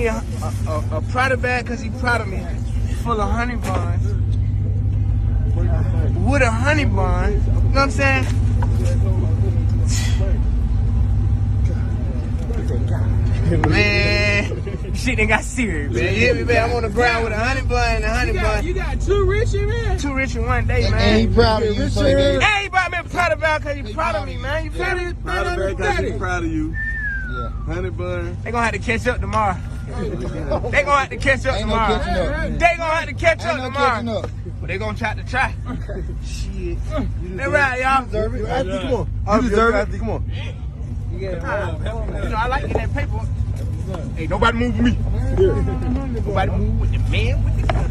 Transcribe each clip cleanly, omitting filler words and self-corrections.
me a Prada bag because he proud of me, full of honey buns, with a honey bun. You know what I'm saying? Man, shit done got serious, man. You hear me, man? I'm on the ground with a honey bun and a honey bun. You got two rich in there? Two rich in one day, man. And he proud of you, so he gave. Hey, he brought me a Prada bag because he proud of me, man. You feel me? Prada bag because he proud of you. Yeah. Honey bun. They gonna have to catch up tomorrow. They gonna have to catch up Ain't no tomorrow. catching up. They gonna have to catch up Ain't no catching tomorrow. up. But they gonna try to try. Shit. They right, y'all. Deserve it. Come on. You deserve it. Come on. You know, I like getting that paper. Hey, nobody move with me. Nobody move with the man with the gun.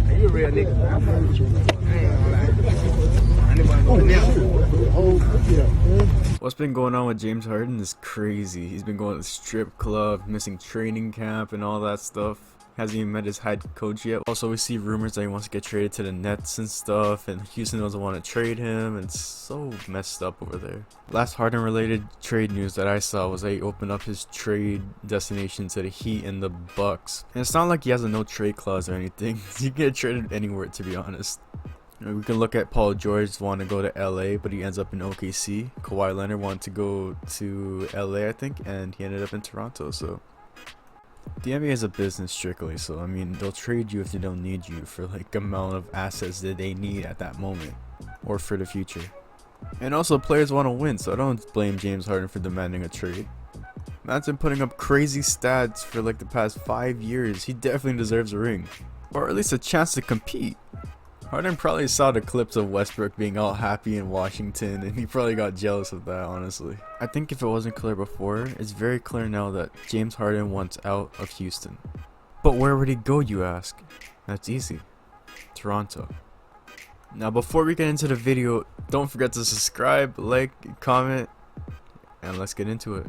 Hey, you a real nigga. I ain't gonna lie. Anybody going down? What's been going on with James Harden is crazy. He's been going to the strip club, missing training camp and all that stuff. Hasn't even met his head coach yet. Also, we see rumors that he wants to get traded to the Nets and stuff, and Houston doesn't want to trade him, and it's so messed up over there. Last Harden related trade news that I saw was that he opened up his trade destination to the Heat and the Bucks. And it's not like he has a no trade clause or anything. He can get traded anywhere, to be honest. We can look at Paul George wanting to go to LA, but he ends up in OKC. Kawhi Leonard wanted to go to LA, I think, and he ended up in Toronto. So the NBA is a business strictly, so I mean, they'll trade you if they don't need you for like amount of assets that they need at that moment or for the future. And also, players want to win, so I don't blame James Harden for demanding a trade. Man's been putting up crazy stats for like the past 5 years. He definitely deserves a ring, or at least a chance to compete. Harden probably saw the clips of Westbrook being all happy in Washington, and he probably got jealous of that, honestly. I think if it wasn't clear before, it's very clear now that James Harden wants out of Houston. But where would he go, you ask? That's easy. Toronto. Now, before we get into the video, don't forget to subscribe, like, comment, and let's get into it.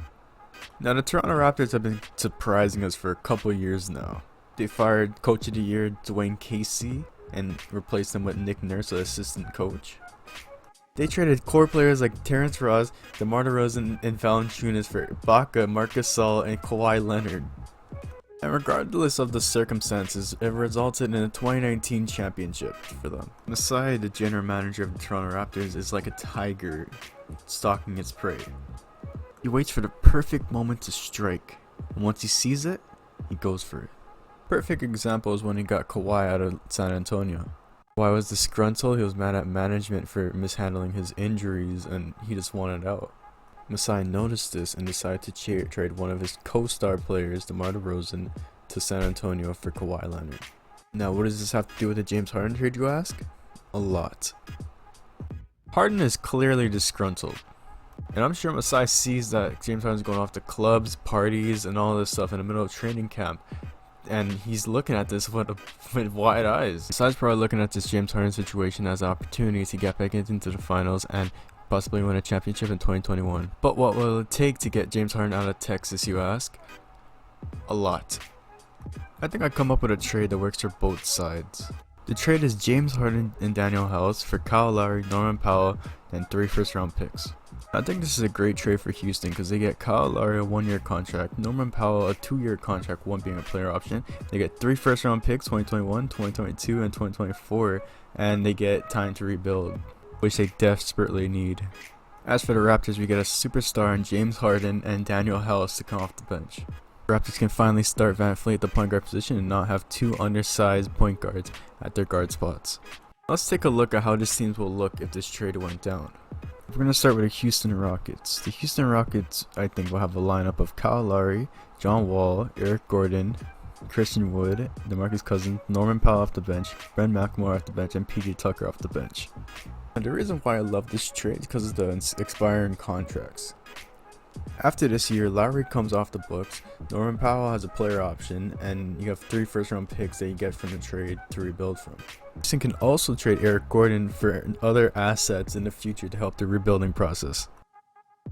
Now, the Toronto Raptors have been surprising us for a couple years now. They fired Coach of the Year Dwayne Casey and replaced him with Nick Nurse as assistant coach. They traded core players like Terrence Ross, DeMar DeRozan, and Valanciunas for Ibaka, Marc Gasol, and Kawhi Leonard. And regardless of the circumstances, it resulted in a 2019 championship for them. Masai, the general manager of the Toronto Raptors, is like a tiger stalking its prey. He waits for the perfect moment to strike, and once he sees it, he goes for it. Perfect example is when he got Kawhi out of San Antonio. Kawhi was disgruntled, he was mad at management for mishandling his injuries, and he just wanted out. Masai noticed this and decided to trade one of his co-star players, DeMar DeRozan, to San Antonio for Kawhi Leonard. Now, what does this have to do with the James Harden trade, you ask? A lot. Harden is clearly disgruntled. And I'm sure Masai sees that James Harden's going off to clubs, parties, and all this stuff in the middle of training camp. And he's looking at this with wide eyes. Besides probably looking at this James Harden situation as an opportunity to get back into the finals and possibly win a championship in 2021. But what will it take to get James Harden out of Texas, you ask? A lot. I think I'd come up with a trade that works for both sides. The trade is James Harden and Daniel House for Kyle Lowry, Norman Powell, and 3 first-round picks. I think this is a great trade for Houston because they get Kyle Lowry a 1-year contract, Norman Powell a 2-year contract, one being a player option. They get 3 first-round picks, 2021, 2022, and 2024, and they get time to rebuild, which they desperately need. As for the Raptors, we get a superstar in James Harden and Daniel House to come off the bench. The Raptors can finally start VanVleet at the point guard position and not have 2 undersized point guards at their guard spots. Let's take a look at how this team will look if this trade went down. We're going to start with the Houston Rockets. The Houston Rockets, I think, will have a lineup of Kyle Lowry, John Wall, Eric Gordon, Christian Wood, DeMarcus Cousins, Norman Powell off the bench, Ben McLemore off the bench, and PJ Tucker off the bench. And the reason why I love this trade is because of the expiring contracts. After this year, Lowry comes off the books, Norman Powell has a player option, and you have 3 first-round picks that you get from the trade to rebuild from. Houston can also trade Eric Gordon for other assets in the future to help the rebuilding process.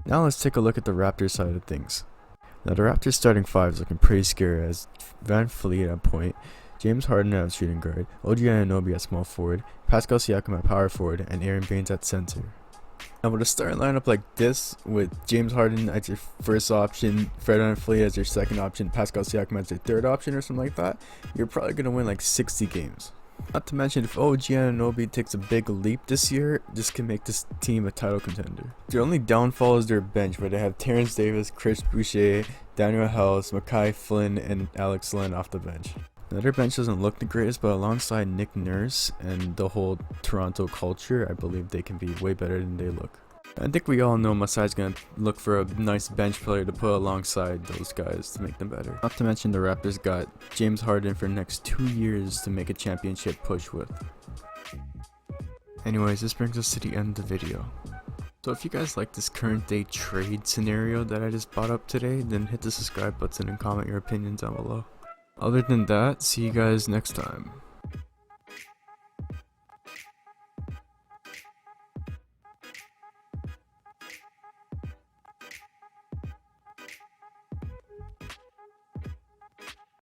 Now let's take a look at the Raptors side of things. Now the Raptors starting 5 is looking pretty scary as VanVleet at point, James Harden at shooting guard, OG Anunoby at small forward, Pascal Siakam at power forward, and Aaron Baines at center. Now with a starting lineup like this, with James Harden as your first option, Fred VanVleet as your second option, Pascal Siakam as your third option or something like that, you're probably going to win like 60 games. Not to mention, if OG Anunoby takes a big leap this year, this can make this team a title contender. Their only downfall is their bench, where they have Terrence Davis, Chris Boucher, Daniel House, Mekhi Flynn, and Alex Len off the bench. Now, their bench doesn't look the greatest, but alongside Nick Nurse and the whole Toronto culture, I believe they can be way better than they look. I think we all know Masai's going to look for a nice bench player to put alongside those guys to make them better. Not to mention the Raptors got James Harden for the next 2 years to make a championship push with. Anyways, this brings us to the end of the video. So if you guys like this current day trade scenario that I just brought up today, then hit the subscribe button and comment your opinions down below. Other than that, see you guys next time.